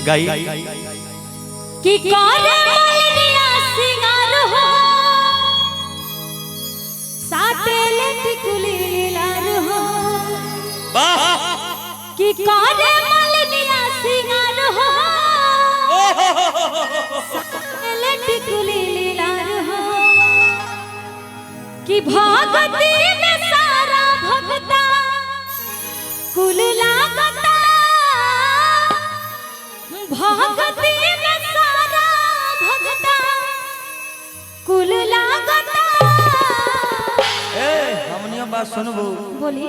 गाई कि करे मलिनिया सिंगार हो साटेले टिकुली लाल हो कि करे मलिनिया सिंगार हो साटेले टिकुली लाल हो कि भगती में सारा भगता कुल लागता भगती में सारा भगता कुल लागता। हमनिया बात सुनबो बोली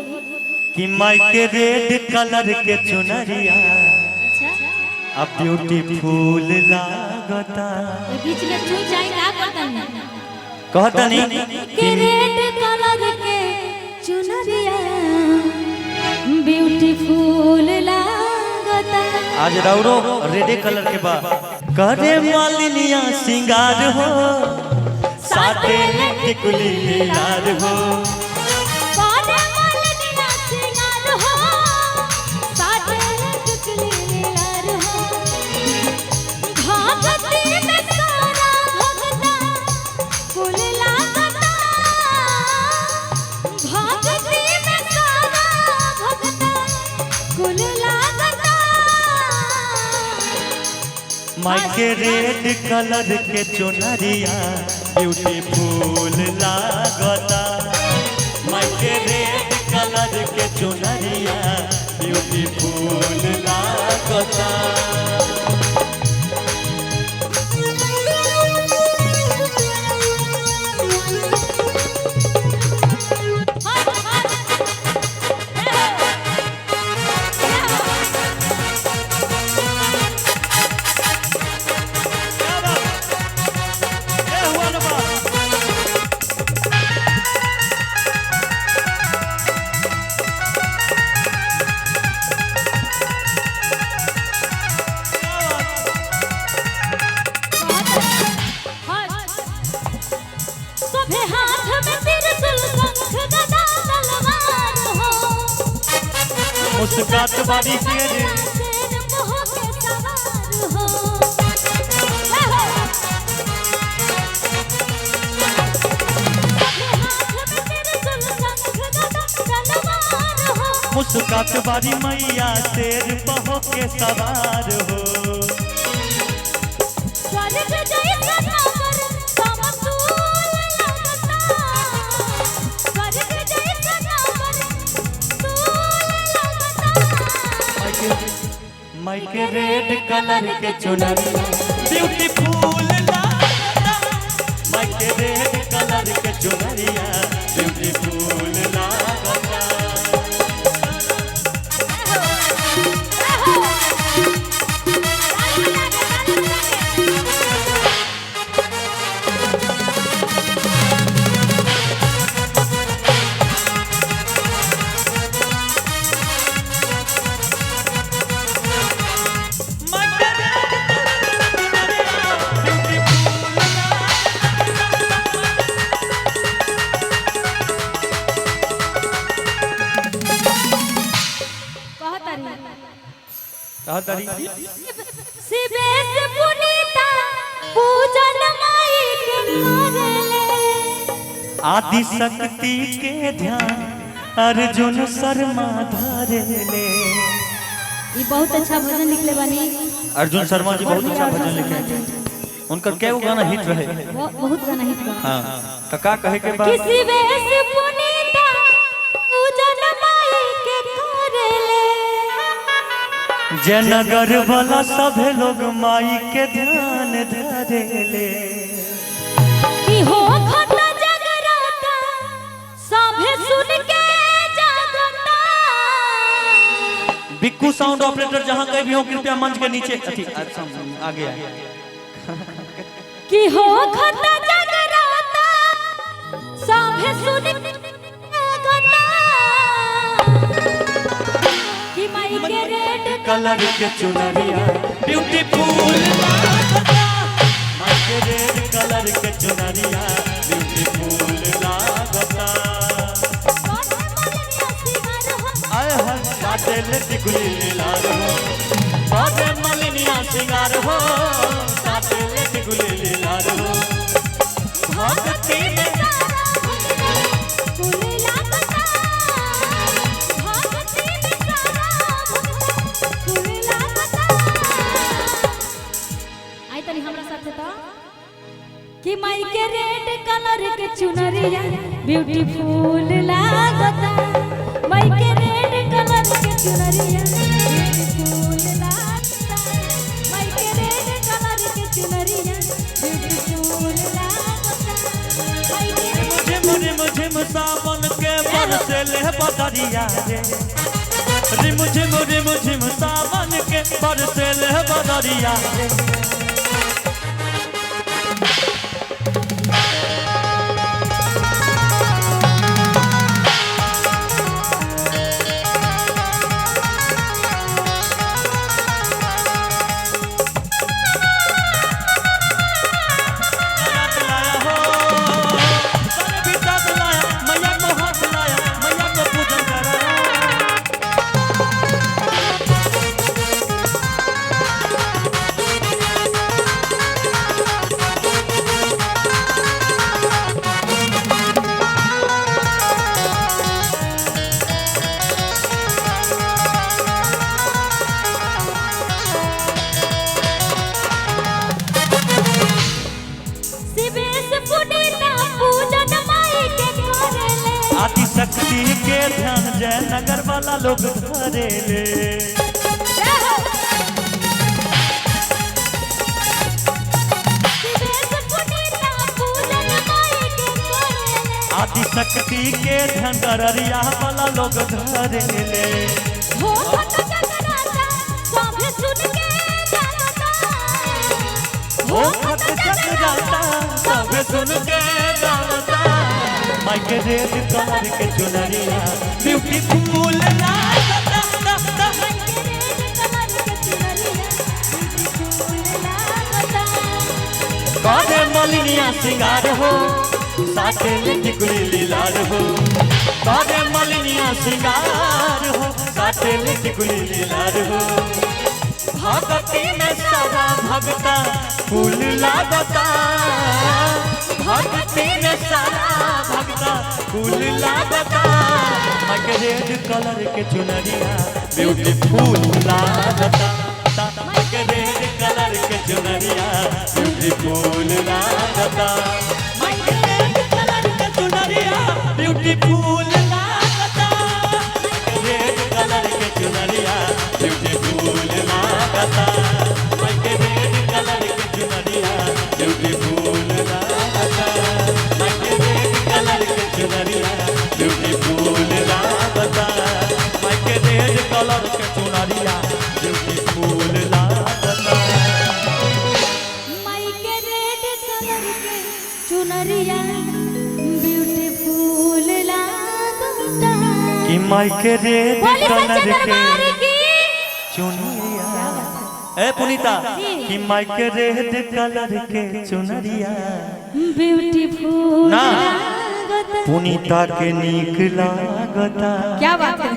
कि माई के रेड कलर के चुनरिया अब ब्यूटीफुल लागता। बीच में चूई जाए का कहता नहीं कि रेड कलर के चुनरिया ब्यूटीफुल लागता। आज रौरो रेडे कलर के बा करे मालिनिया सिंगार हो साथे टिकुली लाल हो करे मालिनिया सिंगार हो साथे टिकुली लाल हो भगती में सारा भगता कुल लागता भगती में सारा भगता कुल लागता। माई के रेड कलर के चुनरिया ब्यूटीफुल लागता। माई के रेड कलर के चुनरिया ब्यूटीफुल लागता। मुस्कात बारी शेर मुस्कात बारी मैया शेर बहो के सवार हो माई के रेड कलर के चुनरिया ब्यूटीफुल लागता। माई के रेड कलर के चुनरिया ब्यूटीफुल लागता। शिवेश पुनीता पूजन माई के करेले आदि शक्ति के ध्यान अर्जुन शर्मा धरेले। ये बहुत अच्छा भजन लिखले बानी अर्जुन शर्मा जी बहुत अच्छा भजन लिखे हैं। उनका क्या गाना हिट रहे बहुत गाना हिट बा। हाँ तो का कहे के बाद शिवेश पुनीता पूजन माई के करेले जयनगर वाला सभे लोग माई के ध्यान धरेले। कि हो घटा जगराता सभे सुन के जागता। बिक्कू साउंड ऑपरेटर जहां कहीं भी हो कृपया मंच के नीचे आगे कि हो घटा जगराता सभे सुन के जागता। कि माई के रेड कलर के चुनरिया ब्यूटीफुल लागता। माई के रेड कलर के चुनरिया ब्यूटीफुल लागता। आए हर साथे टिकुली लाल हो बाजे मलिनिया सिंगार हो साथे ले टिकुली लीलार हो भक्ति में कि माई के रेड कलर के चुनरिया ब्यूटीफुल लागता माई के रेड कलर के चुनरिया ब्यूटीफुल लागता माई के रेड कलर के चुनरिया ब्यूटीफुल लागता माई के मुझे सावन के बरसे ले बदरिया रे मुझे सावन के बरसे ले बदरिया रे आदि शक्ति के ध्यान जय नगर वाला लोग धरे ले आदि शक्ति के ध्यान गररिया वाला लोग धरे ले हो खत जगराता सब सुन के गाता माई के रेड कलर के चुनरिया ब्यूटीफुल लागता माई के रेड कलर के चुनरिया ब्यूटीफुल लागता काहे मलिनिया सिंगार हो साथे ले टिकुली लीलार हो काहे मलिनिया सिंगार हो साथे ले टिकुली लीलार हो भक्ति में सारा भगता फूल लागता भक्ति में सारा भगता फूल लागता माई के रेड कलर के चुनरिया ब्यूटीफुल लागता माई के रेड कलर के चुनरिया ब्यूटीफुल लागता माई के रेड कलर के चुनरिया ब्यूटीफुल लागता रेड कलर के चुनरिया ब्यूटीफुल लागता माई के रेड कलर के चुनरिया ब्यूटीफुल लागता माई के रेड कलर के चुनरिया ब्यूटीफुल लागता माई के रेड कलर के चुनरिया ब्यूटीफुल लागता माई के रेड कलर के चुनरिया ब्यूटीफुल लागता कि माई के रेड बोली कलर सच्चे के दरबार की चुनरिया ए पुनीता कि माई के रेड कलर के चुनरिया ब्यूटीफुल ना लागता पुनीता के नीक लागता क्या बात है